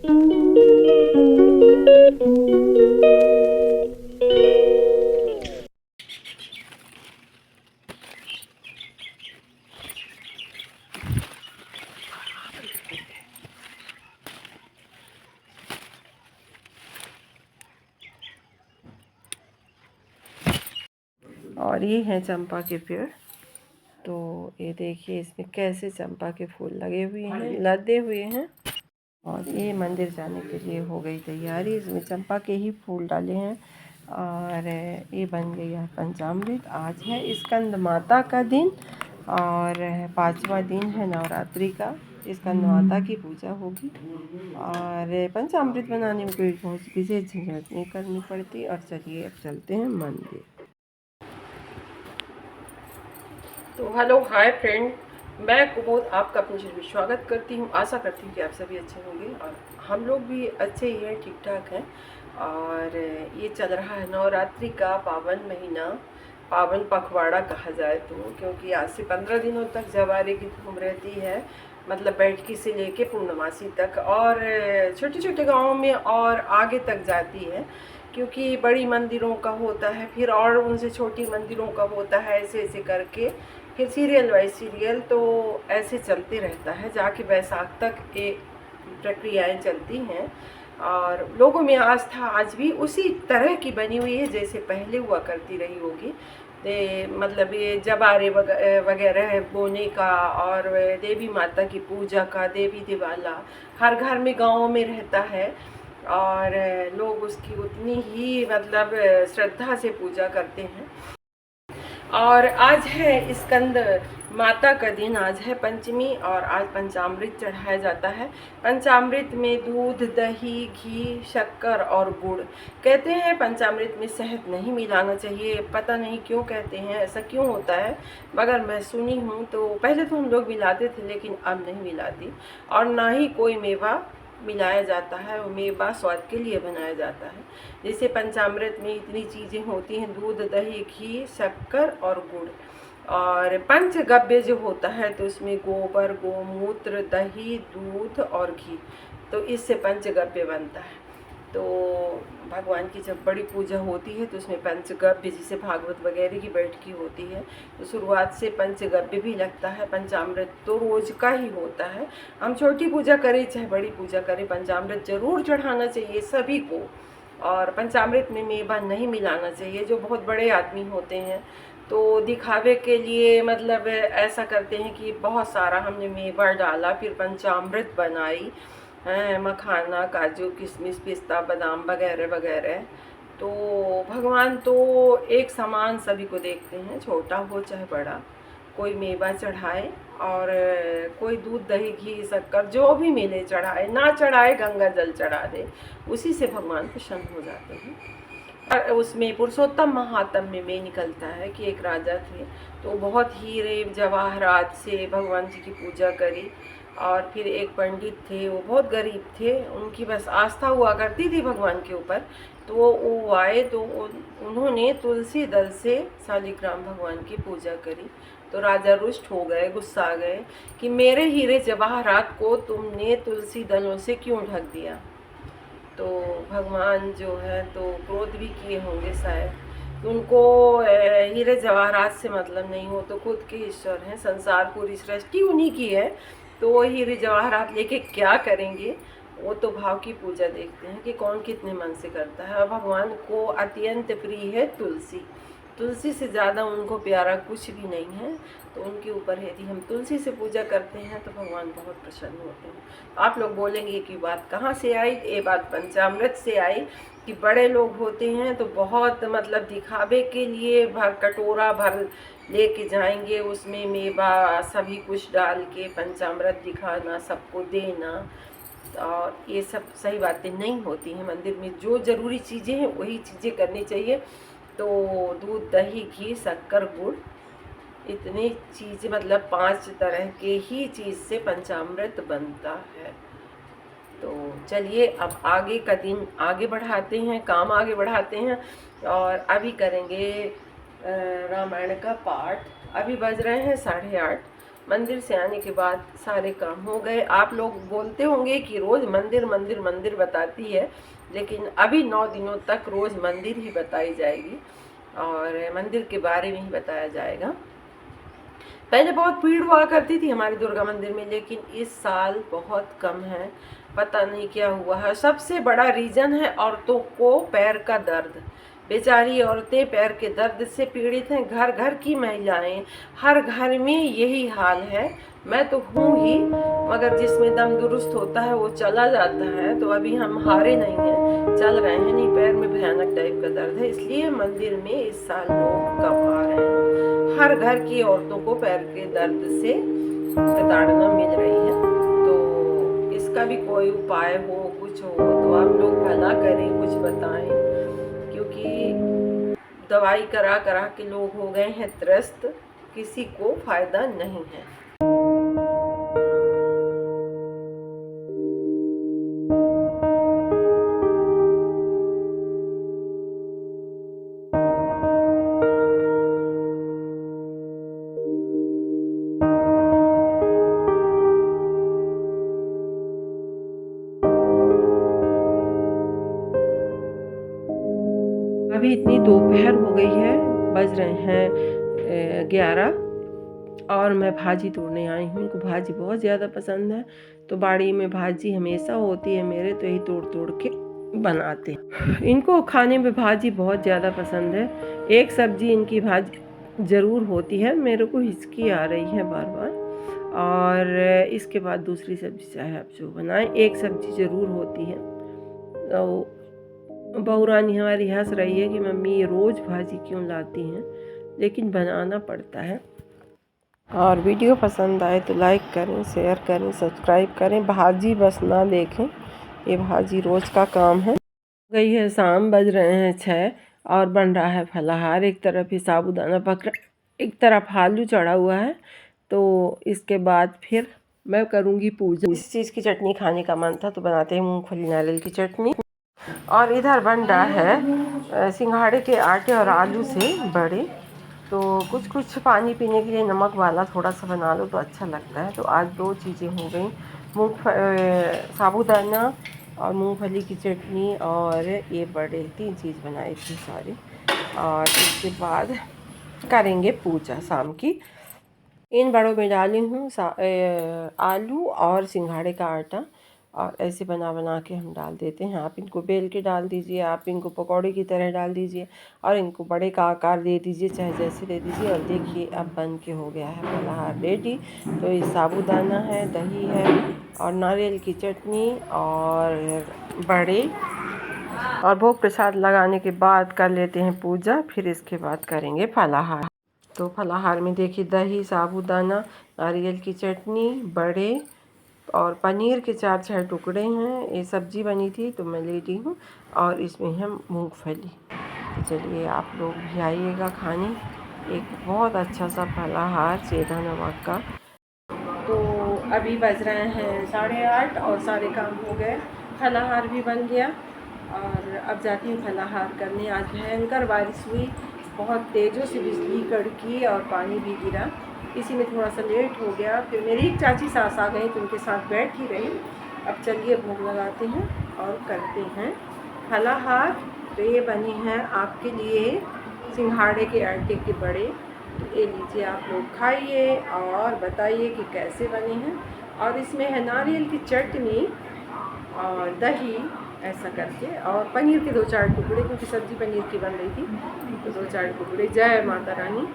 और ये हैं चंपा के पेड़। तो ये देखिए इसमें कैसे चंपा के फूल लगे हुए हैं, लदे हुए हैं। और ये मंदिर जाने के लिए हो गई तैयारी। इसमें चंपा के ही फूल डाले हैं और ये बन गई है पंचामृत। आज है स्कंद माता का दिन और 5वां दिन है नवरात्रि का। स्कंद माता की पूजा होगी और पंचामृत बनाने में कोई बहुत विशेष झंझट नहीं करनी पड़ती। और चलिए अब चलते हैं मंदिर। तो हेलो हाय फ्रेंड, मैं कुमोद आपका अपने चैनल में स्वागत करती हूँ। आशा करती हूँ कि आप सभी अच्छे होंगे और हम लोग भी अच्छे ही हैं, ठीक ठाक हैं। और ये चल रहा है नवरात्रि का पावन महीना, पावन पखवाड़ा कहा जाए तो, क्योंकि आज से 15 दिनों तक जवारे की धूम रहती है। मतलब बैठकी से लेके पूर्णमासी तक और छोटे छोटे गाँवों में और आगे तक जाती है, क्योंकि बड़ी मंदिरों का होता है, फिर और उनसे छोटी मंदिरों का होता है, ऐसे ऐसे करके फिर सीरियल बाई सीरियल तो ऐसे चलते रहता है। जाके बैसाख तक ये प्रक्रियाएं चलती हैं और लोगों में आस्था आज भी उसी तरह की बनी हुई है जैसे पहले हुआ करती रही होगी। मतलब ये जबारे वगैरह बोने का और देवी माता की पूजा का, देवी दिवाला हर घर में गाँव में रहता है और लोग उसकी उतनी ही मतलब श्रद्धा से पूजा करते हैं। और आज है स्कंद माता का दिन, आज है पंचमी और आज पंचामृत चढ़ाया जाता है। पंचामृत में दूध, दही, घी, शक्कर और गुड़। कहते हैं पंचामृत में शहद नहीं मिलाना चाहिए, पता नहीं क्यों कहते हैं, ऐसा क्यों होता है, मगर मैं सुनी हूँ। तो पहले तो हम लोग मिलाते थे लेकिन अब नहीं मिलाती। और ना ही कोई मेवा मिलाया जाता है, वो मेवा स्वाद के लिए बनाया जाता है। जैसे पंचामृत में इतनी चीज़ें होती हैं, दूध, दही, घी, शक्कर और गुड़। और पंचगव्य जो होता है तो उसमें गोबर, गोमूत्र, दही, दूध और घी, तो इससे पंचगव्य बनता है। तो भगवान की जब बड़ी पूजा होती है तो उसमें पंचगव्य, जिसे भागवत वगैरह की बैठकी होती है तो शुरुआत से पंचगव्य भी लगता है। पंचामृत तो रोज का ही होता है, हम छोटी पूजा करें चाहे बड़ी पूजा करें, पंचामृत जरूर चढ़ाना चाहिए सभी को। और पंचामृत में मेवा नहीं मिलाना चाहिए। जो बहुत बड़े आदमी होते हैं तो दिखावे के लिए मतलब ऐसा करते हैं कि बहुत सारा हमने मेवा डाला, फिर पंचामृत बनाई, मखाना, काजू, किशमिश, पिस्ता, बादाम वगैरह वगैरह। तो भगवान तो एक समान सभी को देखते हैं, छोटा हो चाहे बड़ा, कोई मेवा चढ़ाए और कोई दूध, दही, घी, शक्कर जो भी मिले चढ़ाए, ना चढ़ाए गंगा जल चढ़ा दे, उसी से भगवान प्रसन्न हो जाते हैं। और उसमें पुरुषोत्तम महात्म्य में निकलता है कि एक राजा थे तो बहुत हीरे जवाहरात से भगवान जी की पूजा करी। और फिर एक पंडित थे, वो बहुत गरीब थे, उनकी बस आस्था हुआ करती थी भगवान के ऊपर। तो वो आए तो उन्होंने तुलसी दल से शालिग्राम भगवान की पूजा करी। तो राजा रुष्ट हो गए, गुस्सा आ गए कि मेरे हीरे जवाहरात को तुमने तुलसी दलों से क्यों ढक दिया। तो भगवान जो है तो क्रोध भी किए होंगे शायद। उनको हीरे जवाहरात से मतलब नहीं हो, तो खुद के ईश्वर हैं, संसार पूरी सृष्टि उन्हीं की है, तो वो हीरे जवाहरात लेके क्या करेंगे। वो तो भाव की पूजा देखते हैं कि कौन कितने मन से करता है। और भगवान को अत्यंत प्रिय है तुलसी, तुलसी से ज़्यादा उनको प्यारा कुछ भी नहीं है। तो उनके ऊपर यदि हम तुलसी से पूजा करते हैं तो भगवान बहुत प्रसन्न होते हैं। आप लोग बोलेंगे कि बात कहाँ से आई, ये बात पंचामृत से आई कि बड़े लोग होते हैं तो बहुत मतलब दिखावे के लिए कटोरा भर लेके जाएंगे, उसमें मेवा सभी कुछ डाल के पंचामृत दिखाना, सबको देना। और ये सब सही बातें नहीं होती हैं। मंदिर में जो ज़रूरी चीज़ें हैं वही चीज़ें करनी चाहिए। तो दूध, दही, घी, शक्कर, गुड़, इतनी चीज़ मतलब 5 तरह के ही चीज़ से पंचामृत बनता है। तो चलिए अब आगे का दिन आगे बढ़ाते हैं, काम आगे बढ़ाते हैं और अभी करेंगे रामायण का पाठ। अभी बज रहे हैं 8:30 मंदिर से आने के बाद सारे काम हो गए। आप लोग बोलते होंगे कि रोज़ मंदिर मंदिर मंदिर बताती है, लेकिन अभी 9 दिनों तक रोज़ मंदिर ही बताई जाएगी और मंदिर के बारे में ही बताया जाएगा। पहले बहुत भीड़ हुआ करती थी हमारे दुर्गा मंदिर में, लेकिन इस साल बहुत कम है, पता नहीं क्या हुआ है। सबसे बड़ा रीज़न है औरतों को पैर का दर्द। बेचारी औरतें पैर के दर्द से पीड़ित हैं, घर घर की महिलाएं, हर घर में यही हाल है। मैं तो हूँ ही, मगर जिसमें दम दुरुस्त होता है वो चला जाता है। तो अभी हम हारे नहीं हैं, चल रहे हैं, नहीं पैर में भयानक टाइप का दर्द है, इसलिए मंदिर में इस साल लोग कम आ रहे हैं। हर घर की औरतों को पैर के दर्द से प्रताड़ना मिल रही है। तो इसका भी कोई उपाय हो, कुछ हो तो आप लोग भला करें, कुछ बताएं, क्योंकि दवाई करा करा के लोग हो गए हैं त्रस्त, किसी को फायदा नहीं है। अभी इतनी दोपहर हो गई है, बज रहे हैं 11 और मैं भाजी तोड़ने आई हूँ। इनको भाजी बहुत ज़्यादा पसंद है, तो बाड़ी में भाजी हमेशा होती है मेरे, तो यही तोड़ तोड़ के बनाते हैं। इनको खाने में भाजी बहुत ज़्यादा पसंद है। एक सब्जी इनकी भाजी ज़रूर होती है, मेरे को हिचकी आ रही है बार बार, और इसके बाद दूसरी सब्जी चाहे आप जो बनाएं, एक सब्जी ज़रूर होती है। तो बहू रानी हमारी हंस रही है कि मम्मी ये रोज़ भाजी क्यों लाती हैं, लेकिन बनाना पड़ता है। और वीडियो पसंद आए तो लाइक करें, शेयर करें, सब्सक्राइब करें। भाजी बस ना देखें, ये भाजी रोज़ का काम है। गई है शाम, बज रहे हैं 6 और बन रहा है फलाहार। एक तरफ ही साबूदाना पक रहा, एक तरफ आलू चढ़ा हुआ है। तो इसके बाद फिर मैं करूँगी पूजा। इस चीज़ की चटनी खाने का मन था तो बनाते हैं मूँगफली नारियल की चटनी। और इधर बन रहा है सिंघाड़े के आटे और आलू से बड़े। तो कुछ कुछ पानी पीने के लिए नमक वाला थोड़ा सा बना लो तो अच्छा लगता है। तो आज 2 चीज़ें हो गई, साबूदाना और मूंगफली की चटनी और ये बड़े, 3 चीज़ बनाई थी सारी। और इसके बाद करेंगे पूजा शाम की। इन बड़ों में डाली हूँ आलू और सिंघाड़े का आटा, और ऐसे बना बना के हम डाल देते हैं। आप इनको बेल के डाल दीजिए, आप इनको पकौड़े की तरह डाल दीजिए, और इनको बड़े का आकार दे दीजिए, चाहे जैसे दे दीजिए। और देखिए अब बन के हो गया है फलाहार रेडी। तो ये साबूदाना है, दही है और नारियल की चटनी और बड़े, और भोग प्रसाद लगाने के बाद कर लेते हैं पूजा, फिर इसके बाद करेंगे फलाहार। तो फलाहार में देखिए दही, साबूदाना, नारियल की चटनी, बड़े और पनीर के 4-6 टुकड़े हैं। ये सब्जी बनी थी तो मैं ले ली हूँ, और इसमें है मूंगफली। तो चलिए आप लोग भी आइएगा खाने, एक बहुत अच्छा सा फलाहार सेधा नमक का। तो अभी बज रहे हैं 8:30 और सारे काम हो गए, फलाहार भी बन गया, और अब जाती हूँ फलाहार करने। आज भयंकर बारिश हुई, बहुत तेज़ों से बिजली कड़की और पानी भी गिरा, इसी में थोड़ा सा लेट हो गया। फिर मेरी एक चाची सास आ गई तो उनके साथ बैठ ही रही। अब चलिए भोग लगाते हैं और करते हैं फलाहार। तो ये बनी हैं आपके लिए सिंघाड़े के आटे के बड़े। तो ये लीजिए, आप लोग खाइए और बताइए कि कैसे बने हैं। और इसमें है नारियल की चटनी और दही, ऐसा करके, और पनीर के 2-4 टुकड़े, क्योंकि सब्ज़ी पनीर की बन रही थी तो 2-4 टुकड़े। जय माता रानी।